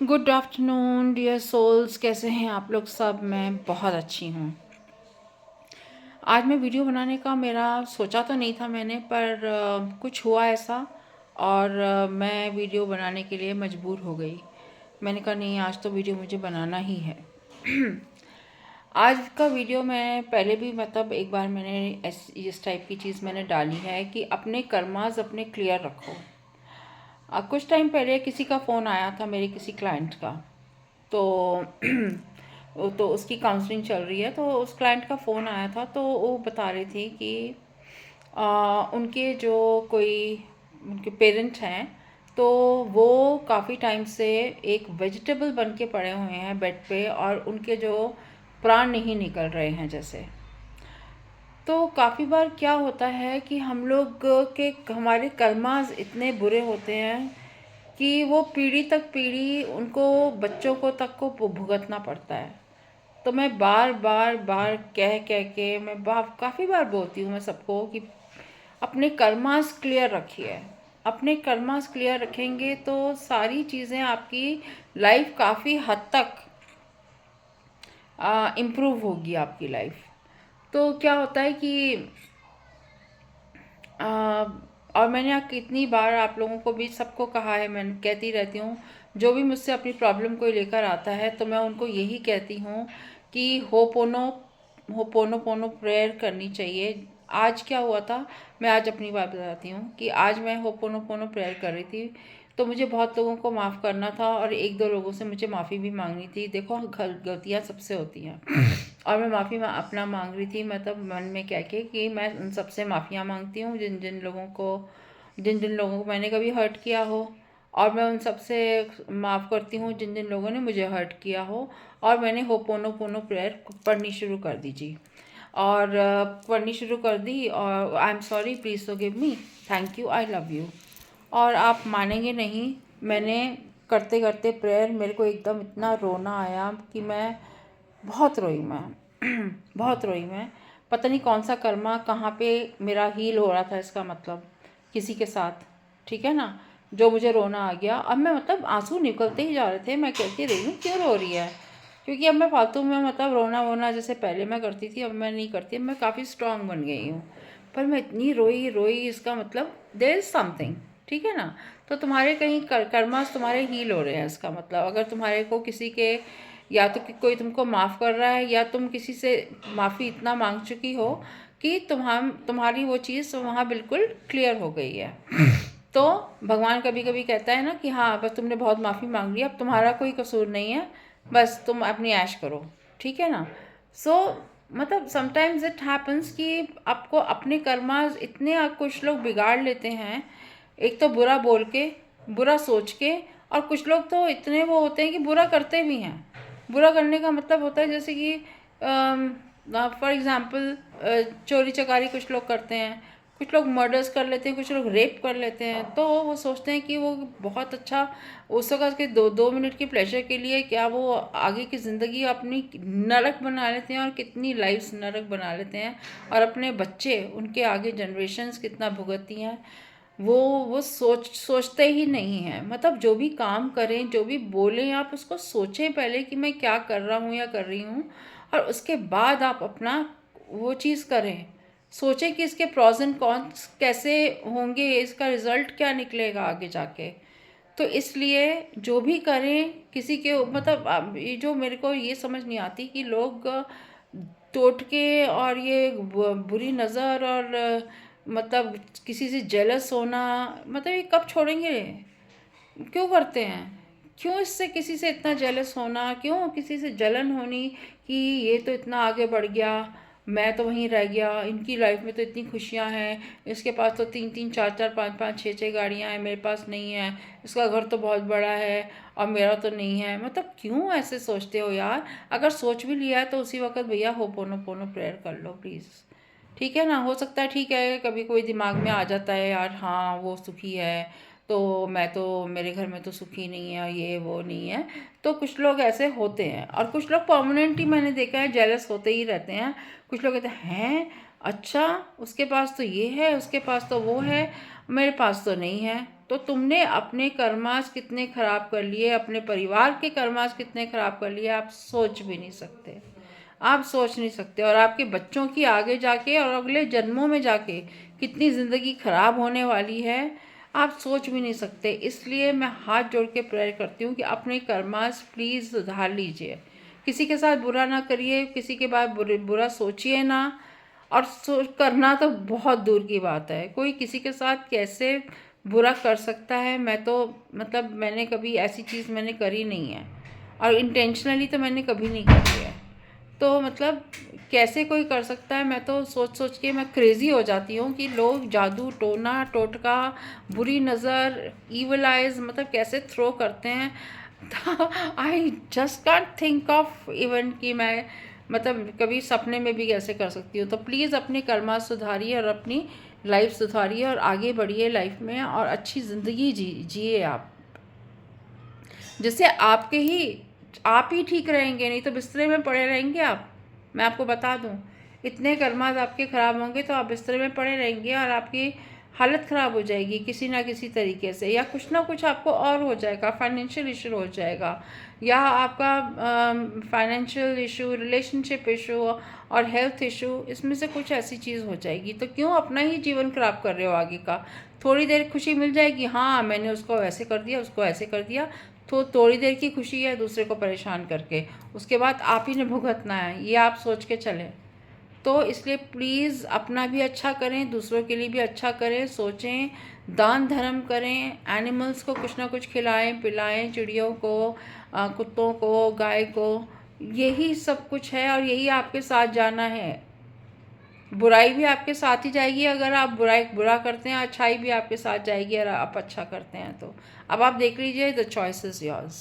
Good afternoon dear souls, कैसे हैं आप लोग सब। मैं बहुत अच्छी हूँ। आज मैं वीडियो बनाने का मेरा सोचा तो नहीं था मैंने, पर कुछ हुआ ऐसा और मैं वीडियो बनाने के लिए मजबूर हो गई। मैंने कहा नहीं, आज तो वीडियो मुझे बनाना ही है। आज का वीडियो मैं पहले भी मतलब एक बार मैंने इस टाइप की चीज़ मैंने डाली है कि अपने कर्मास अपने क्लियर रखो। कुछ टाइम पहले किसी का फ़ोन आया था, मेरे किसी क्लाइंट का। तो तो उसकी काउंसलिंग चल रही है, तो उस क्लाइंट का फ़ोन आया था। तो वो बता रही थी कि उनके जो कोई उनके पेरेंट हैं, तो वो काफ़ी टाइम से एक वेजिटेबल बन के पड़े हुए हैं बेड पे, और उनके जो प्राण नहीं निकल रहे हैं जैसे। तो काफ़ी बार क्या होता है कि हम लोग के हमारे कर्मास इतने बुरे होते हैं कि वो पीढ़ी तक पीढ़ी उनको बच्चों को तक को भुगतना पड़ता है। तो मैं बार बार बार कह कह के मैं काफ़ी बार बोलती हूँ मैं सबको कि अपने कर्मास क्लियर रखिए। अपने कर्मास क्लियर रखेंगे तो सारी चीज़ें आपकी लाइफ काफ़ी हद तक इम्प्रूव होगी आपकी लाइफ। तो क्या होता है कि आ, और मैंने कितनी बार आप लोगों को भी सबको कहा है, मैं कहती रहती हूँ, जो भी मुझसे अपनी प्रॉब्लम को लेकर आता है तो मैं उनको यही कहती हूँ कि हो पोनो पोनो प्रेयर करनी चाहिए। आज क्या हुआ था, मैं आज अपनी बात बताती हूँ कि आज मैं हो पोनो पोनो प्रेयर कर रही थी। तो मुझे बहुत लोगों को माफ़ करना था और एक दो लोगों से मुझे माफ़ी भी मांगनी थी। देखो, गलतियाँ सबसे होती हैं। और मैं माफ़ी अपना मांग रही थी, मतलब मन में कह के कि मैं उन सबसे माफ़ियाँ मांगती हूँ जिन जिन लोगों को मैंने कभी हर्ट किया हो, और मैं उन सबसे माफ़ करती हूँ जिन जिन लोगों ने मुझे हर्ट किया हो। और मैंने होपोनो पोनो प्रेयर पढ़नी शुरू कर दी जी। और पढ़नी शुरू कर दी, और I am sorry, please forgive me, thank you, I love you. और आप मानेंगे नहीं, मैंने करते करते प्रेयर मेरे को एकदम इतना रोना आया कि मैं बहुत रोई मैं। बहुत रोई मैं। पता नहीं कौन सा कर्मा कहाँ पे मेरा हील हो रहा था, इसका मतलब किसी के साथ, ठीक है ना, जो मुझे रोना आ गया। अब मैं मतलब आंसू निकलते ही जा रहे थे, मैं कहती रही हूँ क्यों रो रही है, क्योंकि अब मैं फालतू में मतलब रोना वोना जैसे पहले मैं करती थी, अब मैं नहीं करती। अब मैं काफ़ी स्ट्रांग बन गई हूँ, पर मैं इतनी रोई रोई, इसका मतलब देयर इज़ समथिंग, ठीक है ना। तो तुम्हारे कहीं कर्मास तुम्हारे हील हो रहे हैं, इसका मतलब अगर तुम्हारे को किसी के, या तो कि कोई तुमको माफ़ कर रहा है, या तुम किसी से माफ़ी इतना मांग चुकी हो कि तुम्हारी वो चीज़ वहाँ बिल्कुल क्लियर हो गई है। तो भगवान कभी कभी कहता है ना कि हाँ, बस तुमने बहुत माफ़ी मांग ली, अब तुम्हारा कोई कसूर नहीं है, बस तुम अपनी ऐश करो, ठीक है ना। मतलब समटाइम्स इट हैपन्स कि आपको अपने कर्मा इतने कुछ लोग बिगाड़ लेते हैं, एक तो बुरा बोल के, बुरा सोच के, और कुछ लोग तो इतने वो होते हैं कि बुरा करते भी हैं। बुरा करने का मतलब होता है जैसे कि फॉर एग्ज़ाम्पल चोरी चकारी कुछ लोग करते हैं, कुछ लोग मर्डर्स कर लेते हैं, कुछ लोग रेप कर लेते हैं। तो वो सोचते हैं कि वो बहुत अच्छा, उस वक्त के दो मिनट की प्लेजर के लिए क्या वो आगे की ज़िंदगी अपनी नरक बना लेते हैं, और कितनी लाइफ्स नरक बना लेते हैं, और अपने बच्चे, उनके आगे जनरेशन्स कितना भुगतती हैं। वो सोचते ही नहीं हैं। मतलब जो भी काम करें, जो भी बोलें, आप उसको सोचें पहले कि मैं क्या कर रहा हूँ या कर रही हूँ, और उसके बाद आप अपना वो चीज़ करें। सोचें कि इसके प्रॉज एंड कॉन्स कैसे होंगे, इसका रिज़ल्ट क्या निकलेगा आगे जाके। तो इसलिए जो भी करें, किसी के मतलब ये जो मेरे को ये समझ नहीं आती कि लोग टोटके और ये बुरी नज़र और मतलब किसी से जेलस होना, मतलब ये कब छोड़ेंगे, क्यों करते हैं, क्यों इससे किसी से इतना जेलस होना, क्यों किसी से जलन होनी कि ये तो इतना आगे बढ़ गया, मैं तो वहीं रह गया, इनकी लाइफ में तो इतनी खुशियां हैं, इसके पास तो तीन तीन चार चार पाँच पाँच छः छः गाड़ियां हैं, मेरे पास नहीं है, इसका घर तो बहुत बड़ा है और मेरा तो नहीं है। मतलब क्यों ऐसे सोचते हो यार। अगर सोच भी लिया है तो उसी वक्त भैया हो पोनो पोनो प्रेयर कर लो प्लीज़, ठीक है ना। हो सकता है, ठीक है, कभी कोई दिमाग में आ जाता है यार, हाँ वो सुखी है तो मैं तो, मेरे घर में तो सुखी नहीं है, ये वो नहीं है। तो कुछ लोग ऐसे होते हैं, और कुछ लोग परमानेंटली मैंने देखा है जेलस होते ही रहते हैं। कुछ लोग कहते हैं अच्छा, उसके पास तो ये है, उसके पास तो वो है, मेरे पास तो नहीं है। तो तुमने अपने कर्मास कितने खराब कर लिए, अपने परिवार के कर्मास कितने खराब कर लिए, आप सोच भी नहीं सकते। आप सोच नहीं सकते। और आपके बच्चों की आगे जाके और अगले जन्मों में जाके कितनी ज़िंदगी खराब होने वाली है, आप सोच भी नहीं सकते। इसलिए मैं हाथ जोड़ के प्रेयर करती हूँ कि अपने कर्मास प्लीज़ सुधार लीजिए। किसी के साथ बुरा ना करिए, किसी के बाद बुरा सोचिए ना। और सोच करना तो बहुत दूर की बात है, कोई किसी के साथ कैसे बुरा कर सकता है। मैं तो मतलब मैंने कभी ऐसी चीज़ मैंने करी नहीं है, और इंटेंशनली तो मैंने कभी नहीं करी है। तो मतलब कैसे कोई कर सकता है, मैं तो सोच सोच के मैं क्रेज़ी हो जाती हूँ कि लोग जादू टोना टोटका, बुरी नज़र, ईवल आइज़ मतलब कैसे थ्रो करते हैं। तो I just can't think of even कि मैं मतलब कभी सपने में भी कैसे कर सकती हूँ। तो प्लीज़ अपने कर्मा सुधारिए और अपनी लाइफ सुधारिए और आगे बढ़िए लाइफ में, और अच्छी ज़िंदगी जिए आप, जिससे आप ही ठीक रहेंगे। नहीं तो बिस्तरे में पड़े रहेंगे आप। मैं आपको बता दूं, इतने कर्माज आपके ख़राब होंगे तो आप बिस्तरे में पड़े रहेंगे और आपकी हालत ख़राब हो जाएगी किसी ना किसी तरीके से, या कुछ ना कुछ आपको और हो जाएगा, फाइनेंशियल इशू हो जाएगा, या आपका फाइनेंशियल इशू, रिलेशनशिप इशू और हेल्थ इशू, इसमें से कुछ ऐसी चीज़ हो जाएगी। तो क्यों अपना ही जीवन खराब कर रहे हो आगे का। थोड़ी देर खुशी मिल जाएगी, हाँ मैंने उसको ऐसे कर दिया, उसको ऐसे कर दिया, तो थोड़ी देर की खुशी है दूसरे को परेशान करके, उसके बाद आप ही ने भुगतना है, ये आप सोच के चलें। तो इसलिए प्लीज़ अपना भी अच्छा करें, दूसरों के लिए भी अच्छा करें, सोचें, दान धर्म करें, एनिमल्स को कुछ ना कुछ खिलाएं पिलाएं, चिड़ियों को, कुत्तों को, गाय को। यही सब कुछ है और यही आपके साथ जाना है। बुराई भी आपके साथ ही जाएगी अगर आप बुरा करते हैं, अच्छाई भी आपके साथ जाएगी अगर आप अच्छा करते हैं। तो अब आप देख लीजिए, द चॉइस इज़ योर्स।